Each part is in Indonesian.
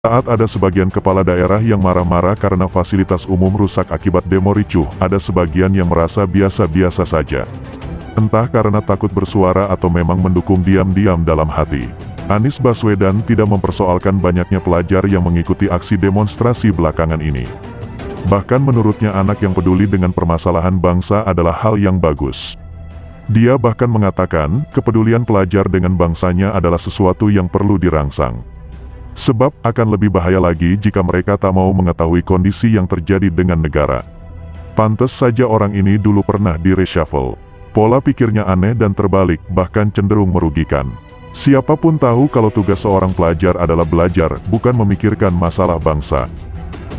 Saat ada sebagian kepala daerah yang marah-marah karena fasilitas umum rusak akibat demo ricuh, ada sebagian yang merasa biasa-biasa saja. Entah karena takut bersuara atau memang mendukung diam-diam dalam hati. Anies Baswedan tidak mempersoalkan banyaknya pelajar yang mengikuti aksi demonstrasi belakangan ini. Bahkan menurutnya anak yang peduli dengan permasalahan bangsa adalah hal yang bagus. Dia bahkan mengatakan, kepedulian pelajar dengan bangsanya adalah sesuatu yang perlu dirangsang. Sebab akan lebih bahaya lagi jika mereka tak mau mengetahui kondisi yang terjadi dengan negara. Pantes saja orang ini dulu pernah di-reshuffle. Pola pikirnya aneh dan terbalik, bahkan cenderung merugikan. Siapapun tahu kalau tugas seorang pelajar adalah belajar, bukan memikirkan masalah bangsa.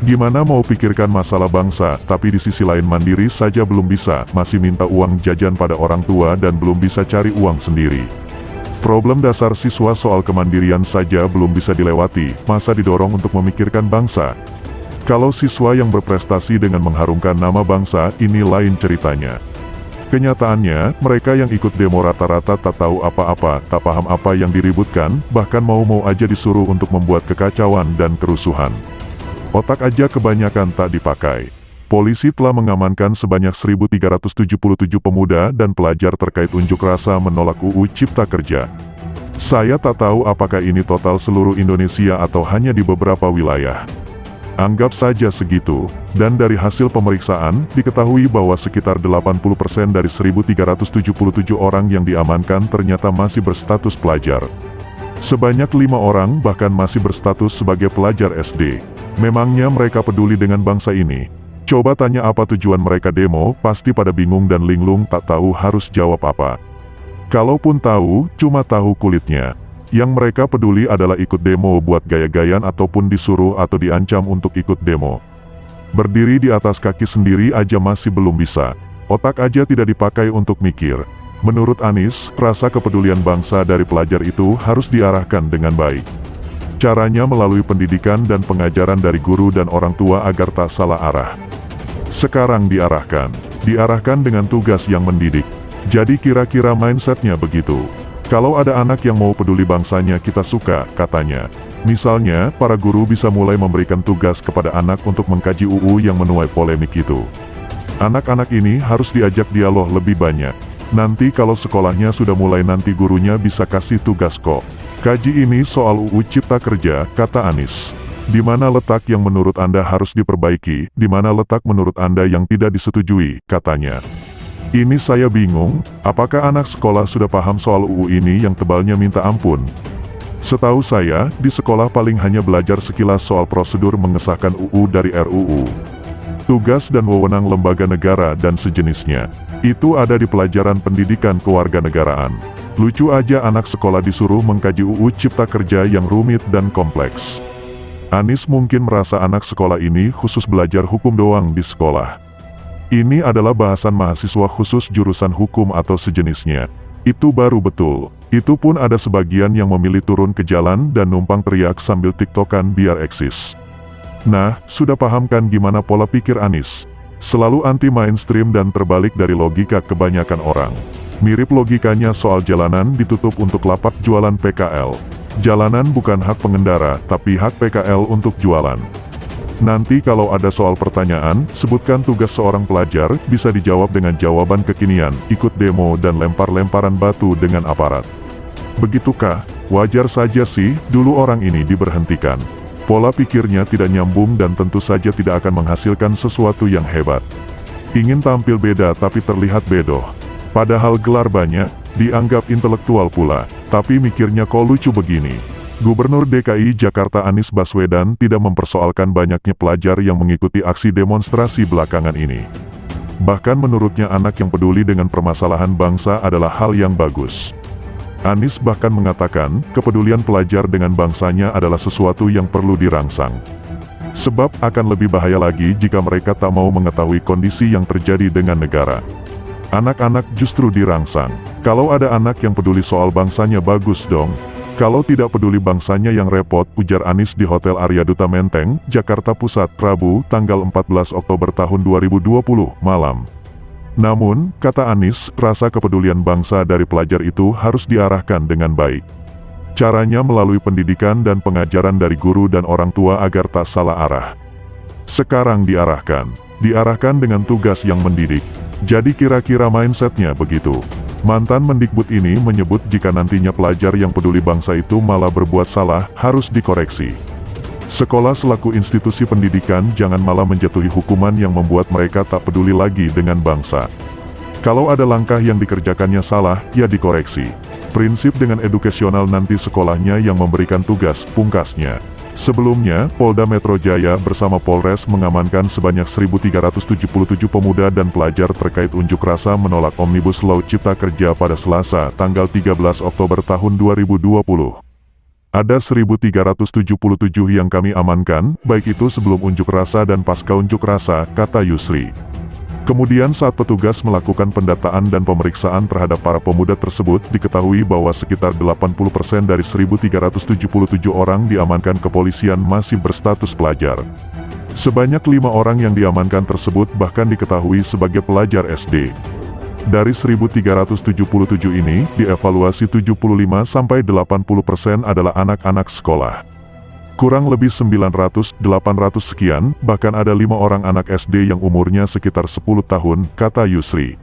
Gimana mau pikirkan masalah bangsa, tapi di sisi lain mandiri saja belum bisa, masih minta uang jajan pada orang tua dan belum bisa cari uang sendiri. Problem dasar siswa soal kemandirian saja belum bisa dilewati, masa didorong untuk memikirkan bangsa? Kalau siswa yang berprestasi dengan mengharumkan nama bangsa, ini lain ceritanya. Kenyataannya, mereka yang ikut demo rata-rata tak tahu apa-apa, tak paham apa yang diributkan, bahkan mau-mau aja disuruh untuk membuat kekacauan dan kerusuhan. Otak aja kebanyakan tak dipakai. Polisi telah mengamankan sebanyak 1.377 pemuda dan pelajar terkait unjuk rasa menolak UU Cipta Kerja. Saya tak tahu apakah ini total seluruh Indonesia atau hanya di beberapa wilayah. Anggap saja segitu, dan dari hasil pemeriksaan, diketahui bahwa sekitar 80% dari 1.377 orang yang diamankan ternyata masih berstatus pelajar. Sebanyak 5 orang bahkan masih berstatus sebagai pelajar SD. Memangnya mereka peduli dengan bangsa ini? Coba tanya apa tujuan mereka demo, pasti pada bingung dan linglung tak tahu harus jawab apa. Kalaupun tahu, cuma tahu kulitnya. Yang mereka peduli adalah ikut demo buat gaya-gayaan ataupun disuruh atau diancam untuk ikut demo. Berdiri di atas kaki sendiri aja masih belum bisa. Otak aja tidak dipakai untuk mikir. Menurut Anies, rasa kepedulian bangsa dari pelajar itu harus diarahkan dengan baik. Caranya melalui pendidikan dan pengajaran dari guru dan orang tua agar tak salah arah. Sekarang diarahkan dengan tugas yang mendidik. Jadi kira-kira mindsetnya begitu. Kalau ada anak yang mau peduli bangsanya kita suka, katanya. Misalnya, para guru bisa mulai memberikan tugas kepada anak untuk mengkaji UU yang menuai polemik itu. Anak-anak ini harus diajak dialog lebih banyak. Nanti kalau sekolahnya sudah mulai nanti gurunya bisa kasih tugas kok. Kaji ini soal UU Cipta Kerja, kata Anies. Di mana letak yang menurut Anda harus diperbaiki, di mana letak menurut Anda yang tidak disetujui, katanya. Ini saya bingung, apakah anak sekolah sudah paham soal UU ini yang tebalnya minta ampun? Setahu saya, di sekolah paling hanya belajar sekilas soal prosedur mengesahkan UU dari RUU. Tugas dan wewenang lembaga negara dan sejenisnya. Itu ada di pelajaran pendidikan kewarganegaraan. Lucu aja anak sekolah disuruh mengkaji UU Cipta Kerja yang rumit dan kompleks. Anies mungkin merasa anak sekolah ini khusus belajar hukum doang di sekolah. Ini adalah bahasan mahasiswa khusus jurusan hukum atau sejenisnya. Itu baru betul. Itu pun ada sebagian yang memilih turun ke jalan dan numpang teriak sambil tiktokan biar eksis. Nah, sudah paham kan gimana pola pikir Anies? Selalu anti-mainstream dan terbalik dari logika kebanyakan orang. Mirip logikanya soal jalanan ditutup untuk lapak jualan PKL. Jalanan bukan hak pengendara, tapi hak PKL untuk jualan. Nanti kalau ada soal pertanyaan, sebutkan tugas seorang pelajar, bisa dijawab dengan jawaban kekinian, ikut demo dan lempar-lemparan batu dengan aparat. Begitukah? Wajar saja sih, dulu orang ini diberhentikan. Pola pikirnya tidak nyambung dan tentu saja tidak akan menghasilkan sesuatu yang hebat. Ingin tampil beda tapi terlihat bedoh. Padahal gelar banyak, dianggap intelektual pula, tapi mikirnya kok lucu begini. Gubernur DKI Jakarta Anies Baswedan tidak mempersoalkan banyaknya pelajar yang mengikuti aksi demonstrasi belakangan ini. Bahkan menurutnya anak yang peduli dengan permasalahan bangsa adalah hal yang bagus. Anies bahkan mengatakan, kepedulian pelajar dengan bangsanya adalah sesuatu yang perlu dirangsang. Sebab akan lebih bahaya lagi jika mereka tak mau mengetahui kondisi yang terjadi dengan negara. Anak-anak justru dirangsang. Kalau ada anak yang peduli soal bangsanya bagus dong. Kalau tidak peduli bangsanya yang repot, ujar Anies di Hotel Arya Duta Menteng, Jakarta Pusat, Rabu, tanggal 14 Oktober tahun 2020, malam. Namun, kata Anies, rasa kepedulian bangsa dari pelajar itu harus diarahkan dengan baik. Caranya melalui pendidikan dan pengajaran dari guru dan orang tua agar tak salah arah. Sekarang diarahkan dengan tugas yang mendidik. Jadi kira-kira mindsetnya begitu. Mantan Mendikbud ini menyebut jika nantinya pelajar yang peduli bangsa itu malah berbuat salah, harus dikoreksi. Sekolah selaku institusi pendidikan jangan malah menjatuhi hukuman yang membuat mereka tak peduli lagi dengan bangsa. Kalau ada langkah yang dikerjakannya salah, ya dikoreksi. Prinsip dengan edukasional nanti sekolahnya yang memberikan tugas, pungkasnya. Sebelumnya, Polda Metro Jaya bersama Polres mengamankan sebanyak 1.377 pemuda dan pelajar terkait unjuk rasa menolak Omnibus Law Cipta Kerja pada Selasa, tanggal 13 Oktober tahun 2020. Ada 1.377 yang kami amankan, baik itu sebelum unjuk rasa dan pasca unjuk rasa, kata Yusri. Kemudian saat petugas melakukan pendataan dan pemeriksaan terhadap para pemuda tersebut, diketahui bahwa sekitar 80% dari 1.377 orang diamankan kepolisian masih berstatus pelajar. Sebanyak 5 orang yang diamankan tersebut bahkan diketahui sebagai pelajar SD. Dari 1.377 ini, dievaluasi 75-80% adalah anak-anak sekolah. Kurang lebih 900-800 sekian, bahkan ada 5 orang anak SD yang umurnya sekitar 10 tahun, kata Yusri.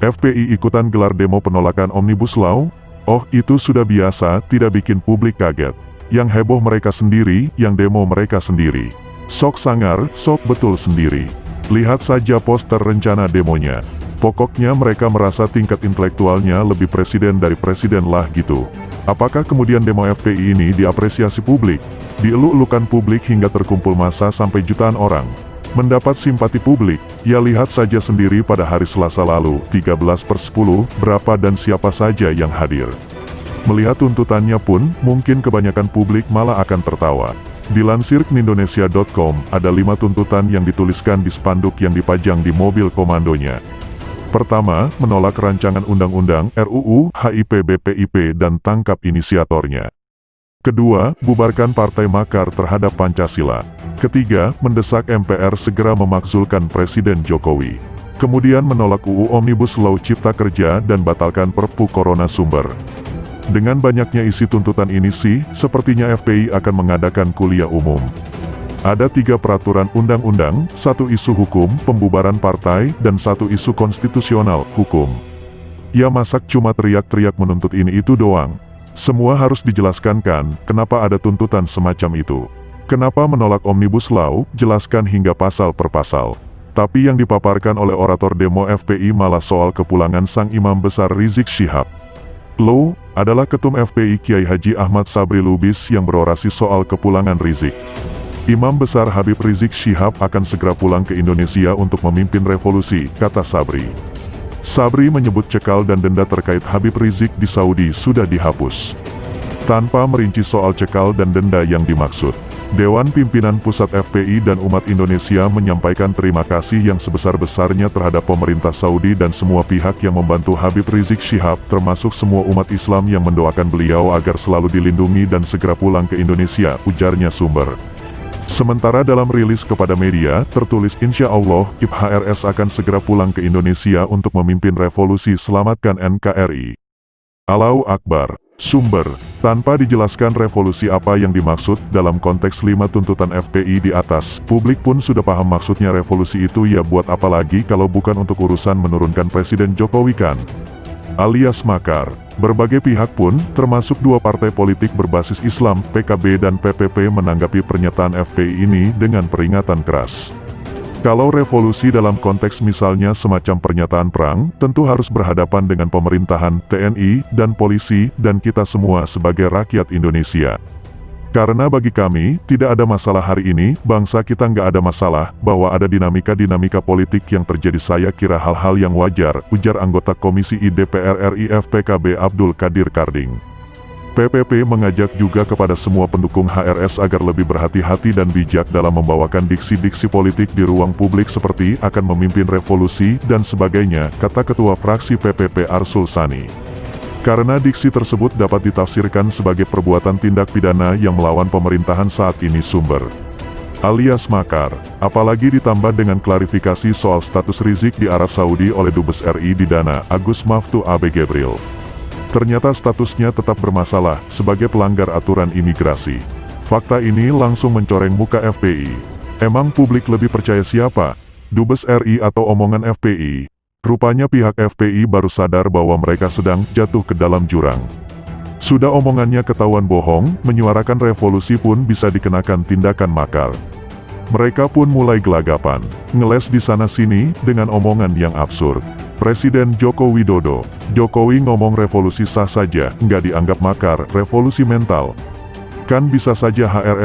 FPI ikutan gelar demo penolakan Omnibus Law? Oh, itu sudah biasa, tidak bikin publik kaget. Yang heboh mereka sendiri, yang demo mereka sendiri. Sok sangar, sok betul sendiri. Lihat saja poster rencana demonya. Pokoknya mereka merasa tingkat intelektualnya lebih presiden dari presiden lah gitu. Apakah kemudian demo FPI ini diapresiasi publik? Dieluk-elukan publik hingga terkumpul massa sampai jutaan orang. Mendapat simpati publik, ya lihat saja sendiri pada hari Selasa lalu, 13/10, berapa dan siapa saja yang hadir. Melihat tuntutannya pun, mungkin kebanyakan publik malah akan tertawa. Dilansir Indonesia.com, ada 5 tuntutan yang dituliskan di spanduk yang dipajang di mobil komandonya. Pertama, menolak rancangan undang-undang RUU HIP-BPIP dan tangkap inisiatornya. Kedua, bubarkan partai makar terhadap Pancasila. Ketiga, mendesak MPR segera memakzulkan Presiden Jokowi. Kemudian menolak UU Omnibus Law Cipta Kerja dan batalkan Perpu Corona Sumber. Dengan banyaknya isi tuntutan ini sih, sepertinya FPI akan mengadakan kuliah umum. Ada 3 peraturan undang-undang, 1 isu hukum, pembubaran partai, dan 1 isu konstitusional, hukum. Ya masak cuma teriak-teriak menuntut ini itu doang. Semua harus dijelaskan kan, kenapa ada tuntutan semacam itu. Kenapa menolak Omnibus Law, jelaskan hingga pasal per pasal. Tapi yang dipaparkan oleh orator demo FPI malah soal kepulangan sang imam besar Rizik Syihab. Lo, adalah ketum FPI Kiai Haji Ahmad Sabri Lubis yang berorasi soal kepulangan Rizik. Imam besar Habib Rizik Syihab akan segera pulang ke Indonesia untuk memimpin revolusi, kata Sabri. Sabri menyebut cekal dan denda terkait Habib Rizik di Saudi sudah dihapus. Tanpa merinci soal cekal dan denda yang dimaksud, Dewan Pimpinan Pusat FPI dan umat Indonesia menyampaikan terima kasih yang sebesar-besarnya terhadap pemerintah Saudi dan semua pihak yang membantu Habib Rizik Syihab, termasuk semua umat Islam yang mendoakan beliau agar selalu dilindungi dan segera pulang ke Indonesia, ujarnya sumber. Sementara dalam rilis kepada media, tertulis Insya Allah, IPHRS akan segera pulang ke Indonesia untuk memimpin revolusi selamatkan NKRI. Allahu Akbar. Sumber, tanpa dijelaskan revolusi apa yang dimaksud dalam konteks 5 tuntutan FPI di atas, publik pun sudah paham maksudnya revolusi itu ya buat apa lagi kalau bukan untuk urusan menurunkan Presiden Jokowi kan? Alias makar. Berbagai pihak pun, termasuk 2 partai politik berbasis Islam, PKB dan PPP menanggapi pernyataan FPI ini dengan peringatan keras. Kalau revolusi dalam konteks misalnya semacam pernyataan perang, tentu harus berhadapan dengan pemerintahan, TNI, dan polisi, dan kita semua sebagai rakyat Indonesia. Karena bagi kami, tidak ada masalah hari ini, bangsa kita nggak ada masalah, bahwa ada dinamika-dinamika politik yang terjadi saya kira hal-hal yang wajar, ujar anggota Komisi I DPR RI FPKB Abdul Qadir Karding. PPP mengajak juga kepada semua pendukung HRS agar lebih berhati-hati dan bijak dalam membawakan diksi-diksi politik di ruang publik seperti akan memimpin revolusi dan sebagainya, kata Ketua Fraksi PPP Arsul Sani. Karena diksi tersebut dapat ditafsirkan sebagai perbuatan tindak pidana yang melawan pemerintahan saat ini sumber. Alias makar, apalagi ditambah dengan klarifikasi soal status Rizik di Arab Saudi oleh Dubes RI di Dana, Agus Maftu Abe Gebril. Ternyata statusnya tetap bermasalah sebagai pelanggar aturan imigrasi. Fakta ini langsung mencoreng muka FPI. Emang publik lebih percaya siapa? Dubes RI atau omongan FPI? Rupanya pihak FPI baru sadar bahwa mereka sedang jatuh ke dalam jurang. Sudah omongannya ketahuan bohong, menyuarakan revolusi pun bisa dikenakan tindakan makar. Mereka pun mulai gelagapan, ngeles di sana-sini dengan omongan yang absurd. Presiden Joko Widodo, Jokowi ngomong revolusi sah saja, nggak dianggap makar, revolusi mental. Kan bisa saja HRS